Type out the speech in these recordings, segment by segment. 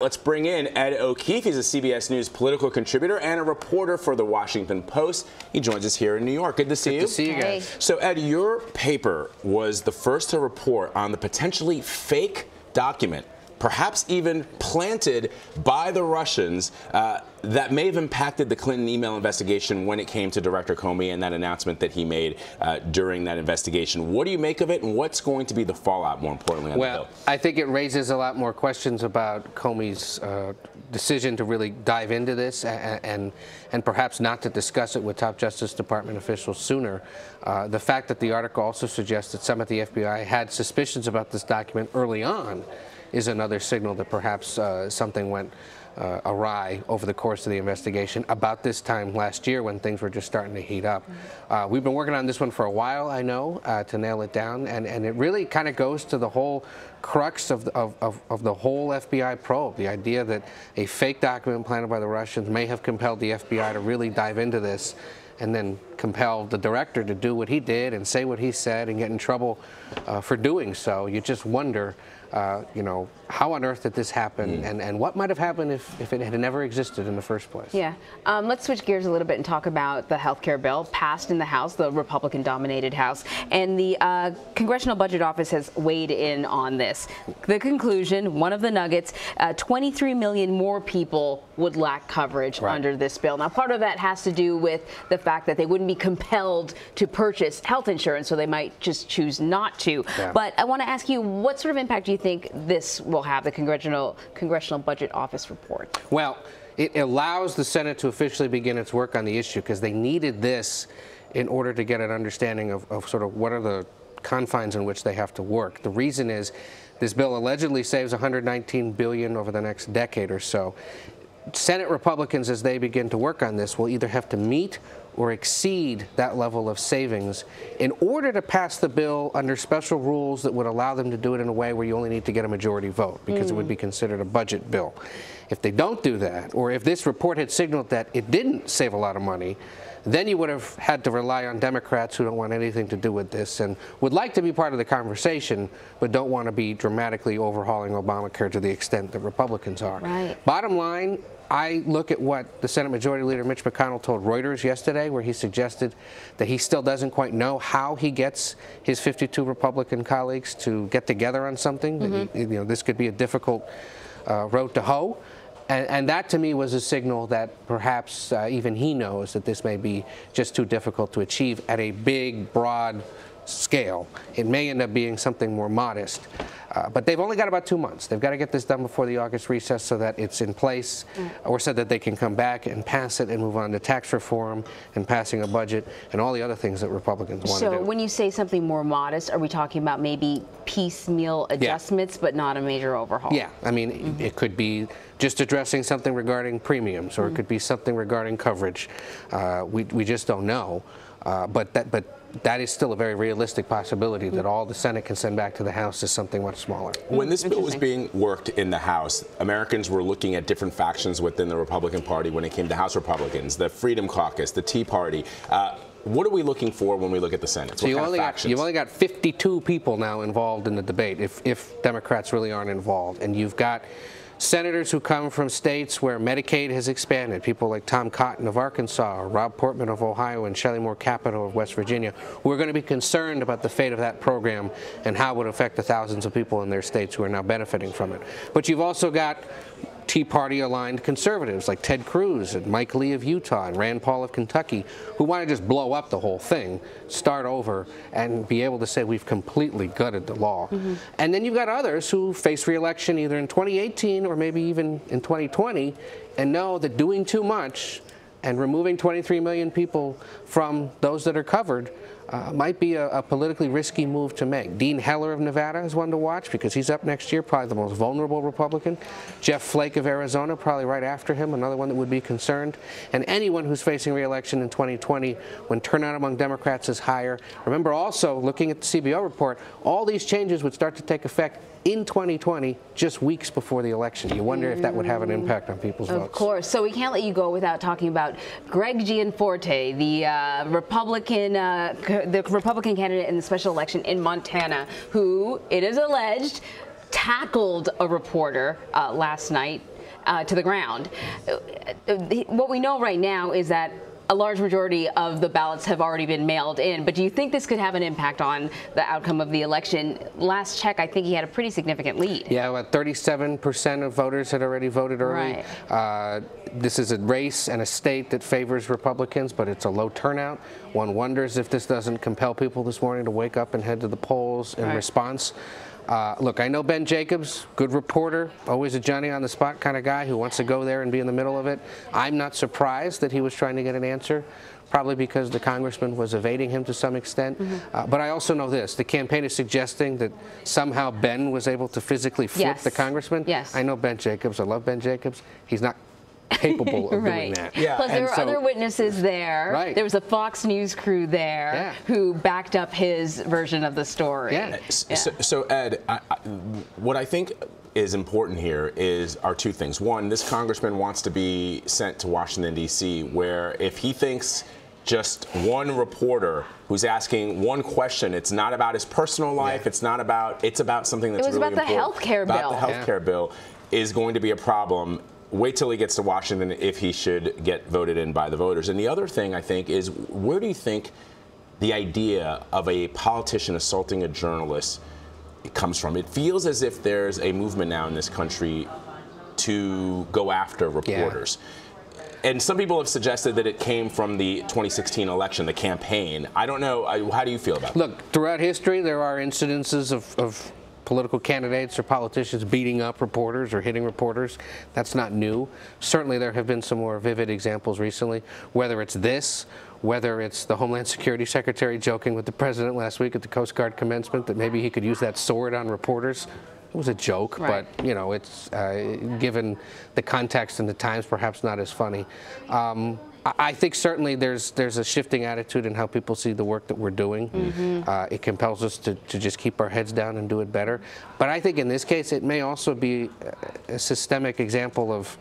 Let's bring in Ed O'Keefe. He's a CBS News political contributor and a reporter for The Washington Post. He joins us here in New York. Good to see you. Good to see you guys. So, Ed, your paper was the first to report on the potentially fake document, perhaps even planted by the Russians, that may have impacted the Clinton email investigation when it came to Director Comey and that announcement that he made during that investigation. What do you make of it, and what's going to be the fallout, more importantly, on the bill? I think it raises a lot more questions about Comey's decision to really dive into this and perhaps not to discuss it with top Justice Department officials sooner. The fact that the article also suggests that some at the FBI had suspicions about this document early on is another signal that perhaps something went awry over the course of the investigation about this time last year when things were just starting to heat up. We've been working on this one for a while, I know, to nail it down, and it really kind of goes to the whole crux of the whole FBI probe, the idea that a fake document planted by the Russians may have compelled the FBI to really dive into this and then compel the director to do what he did and say what he said and get in trouble for doing so. You just wonder, you know, how on earth did this happen, and what might have happened if it had never existed in the first place? Yeah. Let's switch gears a little bit and talk about the health care bill passed in the House, the Republican-dominated House, and the Congressional Budget Office has weighed in on this. The conclusion, one of the nuggets, 23 million more people would lack coverage under this bill. Now, part of that has to do with the fact that they wouldn't be compelled to purchase health insurance, so they might just choose not to. Yeah. But I want to ask you, what sort of impact do you think this will have, the Congressional Budget Office report? Well, it allows the Senate to officially begin its work on the issue because they needed this in order to get an understanding of sort of what are the confines in which they have to work. The reason is this bill allegedly saves $119 billion over the next decade or so. Senate Republicans, as they begin to work on this, will either have to meet or exceed that level of savings in order to pass the bill under special rules that would allow them to do it in a way where you only need to get a majority vote, because it would be considered a budget bill. If they don't do that, or if this report had signaled that it didn't save a lot of money, then you would have had to rely on Democrats who don't want anything to do with this and would like to be part of the conversation, but don't want to be dramatically overhauling Obamacare to the extent that Republicans are. Right. Bottom line, I look at what the Senate Majority Leader Mitch McConnell told Reuters yesterday, where he suggested that he still doesn't quite know how he gets his 52 Republican colleagues to get together on something. That you know, this could be a difficult road to hoe. And that, to me, was a signal that perhaps even he knows that this may be just too difficult to achieve at a big, broad scale. It may end up being something more modest. But they've only got about 2 months. They've got to get this done before the August recess so that it's in place, or so that they can come back and pass it and move on to tax reform and passing a budget and all the other things that Republicans want to do. So when you say something more modest, are we talking about maybe piecemeal adjustments, but not a major overhaul? Yeah. I mean, it could be just addressing something regarding premiums, or it could be something regarding coverage. We just don't know. But that is still a very realistic possibility that all the Senate can send back to the House is something much smaller. When this bill was being worked in the House, Americans were looking at different factions within the Republican Party when it came to House Republicans, the Freedom Caucus, the Tea Party. What are we looking for when we look at the Senate? So you've only got 52 people now involved in the debate, if Democrats really aren't involved. And you've got senators who come from states where Medicaid has expanded, people like Tom Cotton of Arkansas, or Rob Portman of Ohio, and Shelley Moore Capito of West Virginia, who are going to be concerned about the fate of that program and how it would affect the thousands of people in their states who are now benefiting from it. But you've also got Tea Party-aligned conservatives like Ted Cruz and Mike Lee of Utah and Rand Paul of Kentucky, who want to just blow up the whole thing, start over, and be able to say we've completely gutted the law. And then you've got others who face re-election either in 2018 or maybe even in 2020 and know that doing too much and removing 23 million people from those that are covered might be a politically risky move to make. Dean Heller of Nevada is one to watch because he's up next year, probably the most vulnerable Republican. Jeff Flake of Arizona, probably right after him, another one that would be concerned. And anyone who's facing re-election in 2020 when turnout among Democrats is higher. Remember also, looking at the CBO report, all these changes would start to take effect in 2020, just weeks before the election. You wonder if that would have an impact on people's votes. Of course. So we can't let you go without talking about Greg Gianforte, the Republican candidate in the special election in Montana, who, it is alleged, tackled a reporter last night to the ground. What we know right now is that a large majority of the ballots have already been mailed in, but do you think this could have an impact on the outcome of the election? Last check, I think he had a pretty significant lead. Yeah, about 37% of voters had already voted early. Right. This is a race and a state that favors Republicans, but it's a low turnout. One wonders if this doesn't compel people this morning to wake up and head to the polls in response. Look, I know Ben Jacobs, good reporter, always a Johnny-on-the-spot kind of guy who wants to go there and be in the middle of it. I'm not surprised that he was trying to get an answer, probably because the congressman was evading him to some extent. But I also know this. The campaign is suggesting that somehow Ben was able to physically flip the congressman. Yes. I know Ben Jacobs. I love Ben Jacobs. He's not capable of doing that. Yeah. Plus, there were other witnesses there. Right. There was a Fox News crew there who backed up his version of the story. Yeah. So Ed, what I think is important here are two things. One, this congressman wants to be sent to Washington, D.C., where if he thinks just one reporter who's asking one question, it's not about his personal life, it's about something that's really important. It was about the health care bill. About the health care bill is going to be a problem. Wait till he gets to Washington if he should get voted in by the voters. And the other thing, I think, is where do you think the idea of a politician assaulting a journalist comes from? It feels as if there's a movement now in this country to go after reporters. And some people have suggested that it came from the 2016 election, the campaign. I don't know. How do you feel about that? Look, throughout history, there are incidences of political candidates or politicians beating up reporters or hitting reporters. That's not new. Certainly there have been some more vivid examples recently, whether it's this, whether it's the Homeland Security Secretary joking with the president last week at the Coast Guard commencement that maybe he could use that sword on reporters. It was a joke, but you know, it's given the context and the times, perhaps not as funny. I think certainly there's a shifting attitude in how people see the work that we're doing. It compels us to just keep our heads down and do it better. But I think in this case, it may also be a systemic example of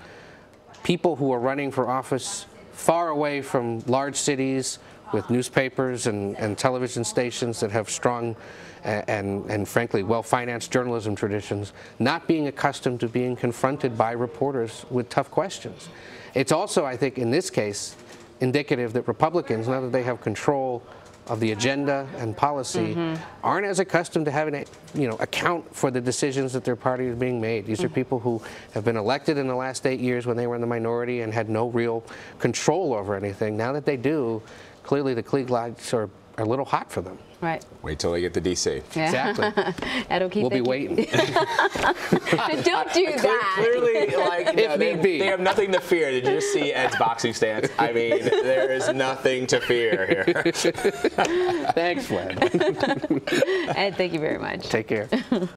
people who are running for office far away from large cities with newspapers and television stations that have strong and frankly well-financed journalism traditions, not being accustomed to being confronted by reporters with tough questions. It's also, I think, in this case, indicative that Republicans, now that they have control of the agenda and policy, aren't as accustomed to having to, account for the decisions that their party is being made. These are people who have been elected in the last 8 years when they were in the minority and had no real control over anything. Now that they do, clearly the Klieg lights are a little hot for them. Right. Wait till they get to D.C. Exactly. Ed O'Keefe, we'll be waiting. Don't do that. Clearly, they have nothing to fear. Did you just see Ed's boxing stance? I mean, there is nothing to fear here. Thanks, Fled. Ed, thank you very much. Take care.